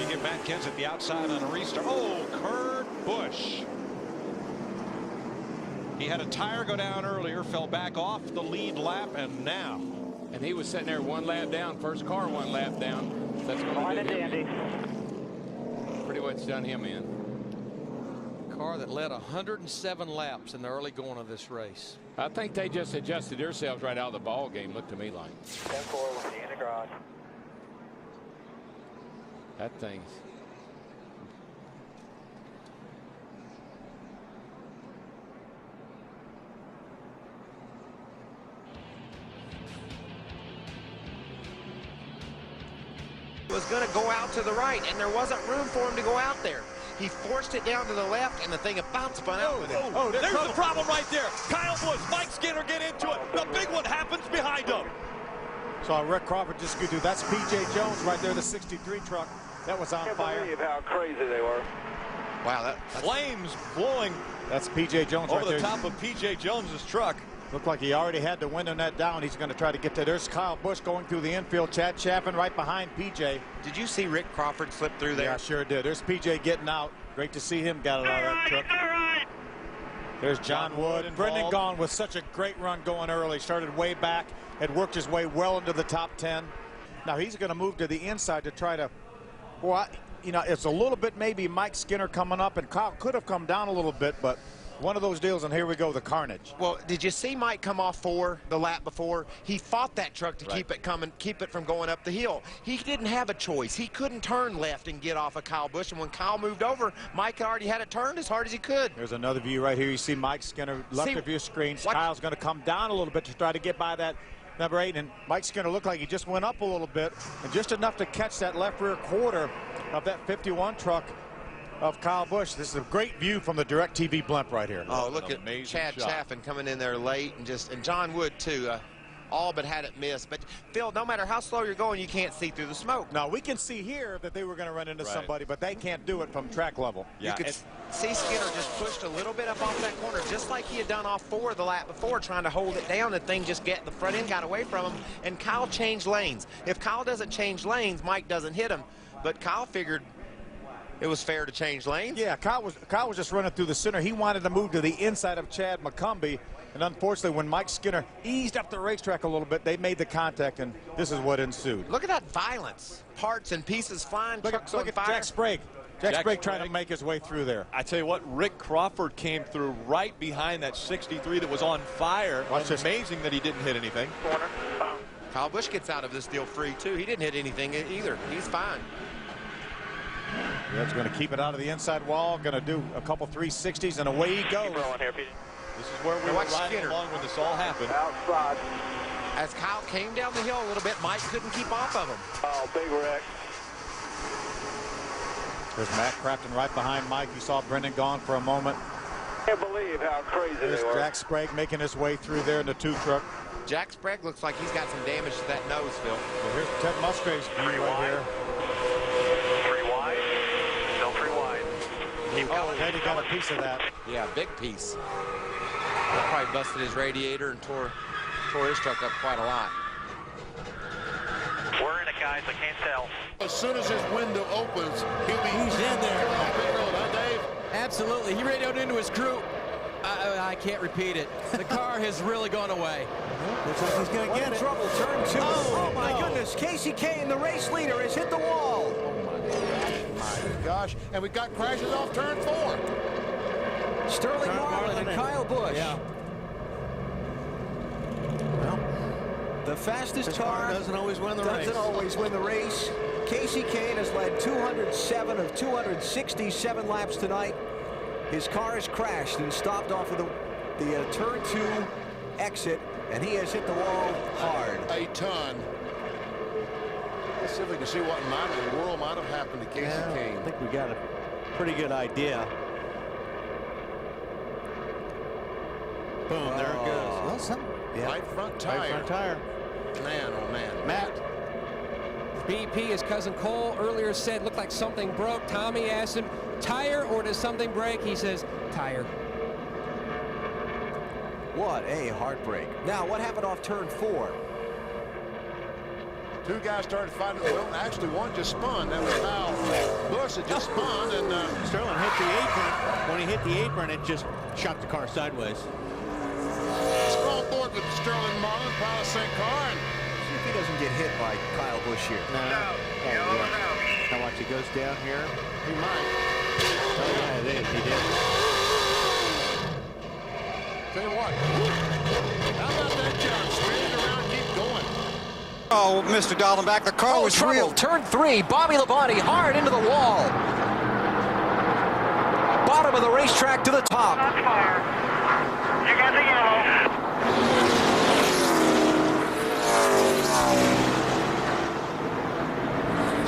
give Matt Kenseth the outside on a restart. Oh, Kurt Busch. He had a tire go down earlier, fell back off the lead lap, and now. And he was sitting there 1 lap down. First car 1 lap down. That's going to do him. Pretty much done him in. Car that led 107 laps in the early going of this race. I think they just adjusted themselves right out of the ball game. Looked to me like. 10-4 with the in the garage. That thing's. Was going to go out to the right, and there wasn't room for him to go out there. He forced it down to the left, and the thing about spun out with him. Oh, there's the problem right there. Kyle Busch, Mike Skinner get into it. The big one happens behind him. So Rick Crawford just could do. That's P.J. Jones right there, the 63 truck. That was on fire. I can't believe how crazy they were. Wow, that's Flames blowing. That's P.J. Jones over right there. the top of P.J. Jones's truck. Looked like he already had the window net down. He's going to try to get to. There's Kyle Busch going through the infield. Chad Chaffin right behind P.J. Did you see Rick Crawford slip through there? Yeah, sure did. There's P.J. getting out. Great to see him got it out of that truck. There's John Wood. And Brendan Gaughan with such a great run going early. Started way back. Had worked his way well into the top 10. Now he's going to move to the inside to try to. Well, you know, it's a little bit maybe Mike Skinner coming up, and Kyle could have come down a little bit, but one of those deals, and here we go, the carnage. Well, did you see Mike come off 4 the lap before? He fought that truck to keep it coming, keep it from going up the hill. He didn't have a choice. He couldn't turn left and get off of Kyle Busch, and when Kyle moved over, Mike already had it turned as hard as he could. There's another view right here. You see Mike Skinner left of your screen. Kyle's going to come down a little bit to try to get by that number 8, and Mike Skinner looked like he just went up a little bit, and just enough to catch that left rear quarter of that 51 truck of Kyle Busch. This is a great view from the DirecTV blimp right here. Oh, look at Chad Chaffin coming in there late, and John Wood too. All but had it missed. But Phil, no matter how slow you're going, you can't see through the smoke. Now we can see here that they were going to run into somebody, but they can't do it from track level. Yeah, you could see Skinner just pushed a little bit up off that corner, just like he had done off 4 the lap before, trying to hold it down. The thing just the front end got away from him, and Kyle changed lanes. If Kyle doesn't change lanes, Mike doesn't hit him. But Kyle figured it was fair to change lanes. Yeah, Kyle was just running through the center. He wanted to move to the inside of Chad McCumbee, and unfortunately, when Mike Skinner eased up the racetrack a little bit, they made the contact, and this is what ensued. Look at that violence. Parts and pieces flying, trucks on fire. Look at Jack Sprague. Jack Sprague trying to make his way through there. I tell you what, Rick Crawford came through right behind that 63 that was on fire. It's amazing that he didn't hit anything. Kyle Busch gets out of this deal free, too. He didn't hit anything either. He's fine. Yeah, he's going to keep it out of the inside wall. Going to do a couple 360s, and away he goes. This is where we were riding along when this all happened. Outside. As Kyle came down the hill a little bit, Mike couldn't keep off of him. Oh, big wreck. There's Matt Crafton right behind Mike. You saw Brendan Gaughan for a moment. Can't believe how crazy There's they were. Jack Sprague making his way through there in the 2 truck. Jack Sprague looks like he's got some damage to that nose, Phil. Well, here's Ted Musgrave's view right here. 3 wide. Still 3 wide. Teddy got a piece of that. Yeah, big piece. That probably busted his radiator and tore his truck up quite a lot. We're in it, guys. I can't tell. As soon as his window opens, he's in there. Road, huh, Dave? Absolutely. He radioed into his crew. I can't repeat it. The car has really gone away. Looks like he's going to get it. Trouble, turn 2. Oh, my goodness. Kasey Kahne, the race leader, has hit the wall. My gosh. And we've got crashes off turn 4. Sterling Marlin and Kyle Busch. Yeah. Well, the fastest car doesn't always win the race. Kasey Kahne has led 207 of 267 laps tonight. His car has crashed and stopped off of the turn 2 exit, and he has hit the wall hard. A ton. Let's see if we can see what in the world might have happened to Kasey Kahne. I think we got a pretty good idea. Boom, there it goes. Well, Right front tire. Right front tire. Man, oh man. Matt. BP, as cousin Cole earlier said, looked like something broke. Tommy asked him, tire or does something break? He says, tire. What a heartbreak. Now, what happened off turn 4? Two guys started fighting. Well, actually, one just spun. That was Kyle Busch that just spun, and Sterling hit the apron. When he hit the apron, it just shot the car sideways. strong board with Sterling Marlin, Pile St. Car, and See if he doesn't get hit by Kyle Busch here. No. Oh, yeah. Now watch, he goes down here. he might. Oh, yeah, it is. He did. Tell you what. How about that, John? Spin it around, keep going. Oh, Mr. Dallenbach, the car was trouble. real. Turn 3, Bobby Labonte hard into the wall. Bottom of the racetrack to the top. On fire. You got the yellow.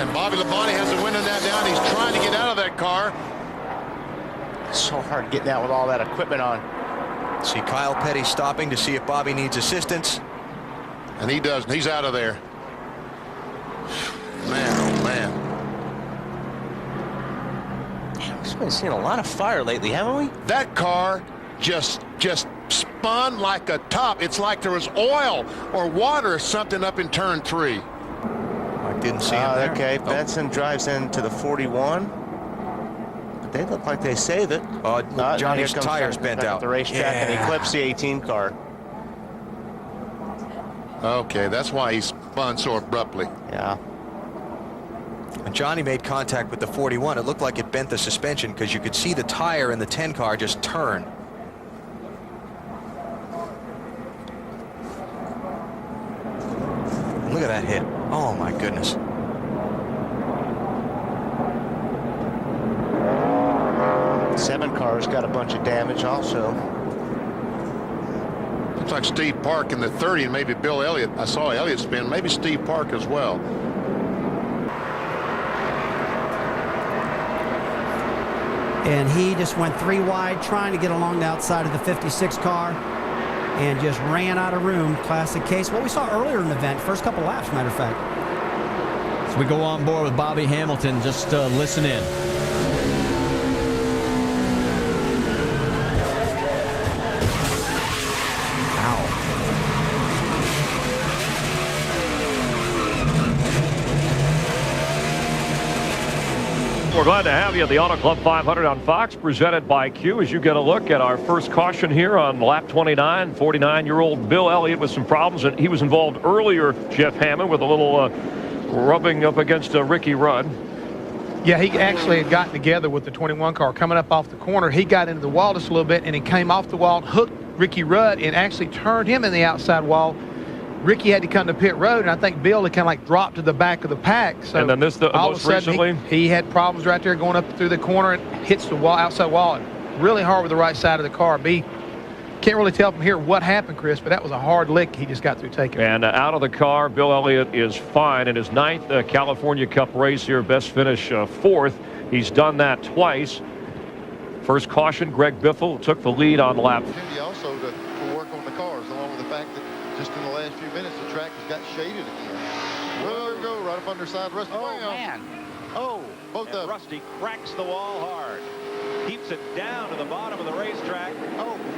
And Bobby Labonte has the window that down. He's trying to get out of that car. It's so hard getting out with all that equipment on. See Kyle Petty stopping to see if Bobby needs assistance. And he doesn't. He's out of there. Man, oh man. We've been seeing a lot of fire lately, haven't we? That car just spun like a top. It's like there was oil or water or something up in turn 3. I didn't see him there. Okay, Benson drives into the 41. But they look like they save it. Johnny's tires bent out. The racetrack and he clips the 18 car. Okay, that's why he spun so abruptly. Yeah. When Johnny made contact with the 41, it looked like it bent the suspension because you could see the tire in the 10 car just turn. Look at that hit. Oh, my goodness. Seven cars got a bunch of damage also. Looks like Steve Park in the 30 and maybe Bill Elliott. I saw Elliott spin. Maybe Steve Park as well. And he just went 3 wide trying to get along the outside of the 56 car and just ran out of room. Classic case. What we saw earlier in the event, first couple laps, matter of fact. So we go on board with Bobby Hamilton. Just listen in. We're glad to have you at the Auto Club 500 on Fox, presented by Q, as you get a look at our first caution here on lap 29. 49-year-old Bill Elliott with some problems, and he was involved earlier, Jeff Hammond, with a little rubbing up against Ricky Rudd. Yeah, he actually had gotten together with the 21 car coming up off the corner. He got into the wall just a little bit, and he came off the wall, hooked Ricky Rudd, and actually turned him in the outside wall. Ricky had to come to pit road, and I think Bill had kind of like dropped to the back of the pack. So and then this, most recently, he had problems right there going up through the corner and hits the wall, outside wall, and really hard with the right side of the car. Can't really tell from here what happened, Chris, but that was a hard lick he just got through taking. And out of the car, Bill Elliott is fine in his 9th California Cup race here. Best finish 4th. He's done that twice. First caution, Greg Biffle took the lead on lap. Also to work on the cars, along with the fact that just in the last few minutes the track has got shaded again. Well, there we go, right up underside Rusty. Oh, man. Oh, both of them. Rusty cracks the wall hard. Keeps it down to the bottom of the racetrack.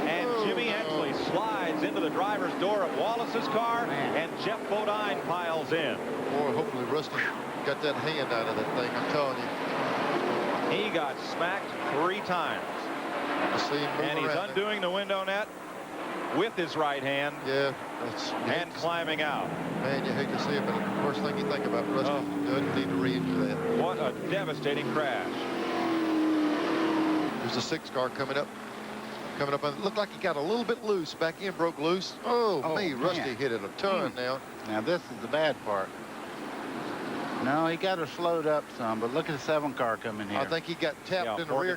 And Jimmy Hensley slides into the driver's door of Wallace's car, and Jeff Bodine piles in. Boy, hopefully Rusty got that hand out of that thing, I'm telling you. He got smacked 3 times. And he's undoing the window net with his right hand. Yeah. And climbing out. Man, you hate to see it, but the first thing you think about Rusty doesn't need to re-injure that. What a devastating crash. There's a 6 car coming up. And it looked like he got a little bit loose. Back end broke loose. Rusty hit it a ton now. Now this is the bad part. No, he got her slowed up some, but look at the 7 car coming here. I think he got tapped in the rear.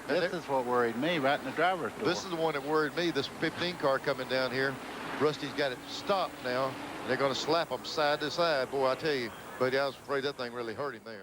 This is what worried me right in the driver's door. This is the one that worried me. This 15 car coming down here. Rusty's got it stopped now. They're going to slap him side to side. Boy, I tell you. But I was afraid that thing really hurt him there.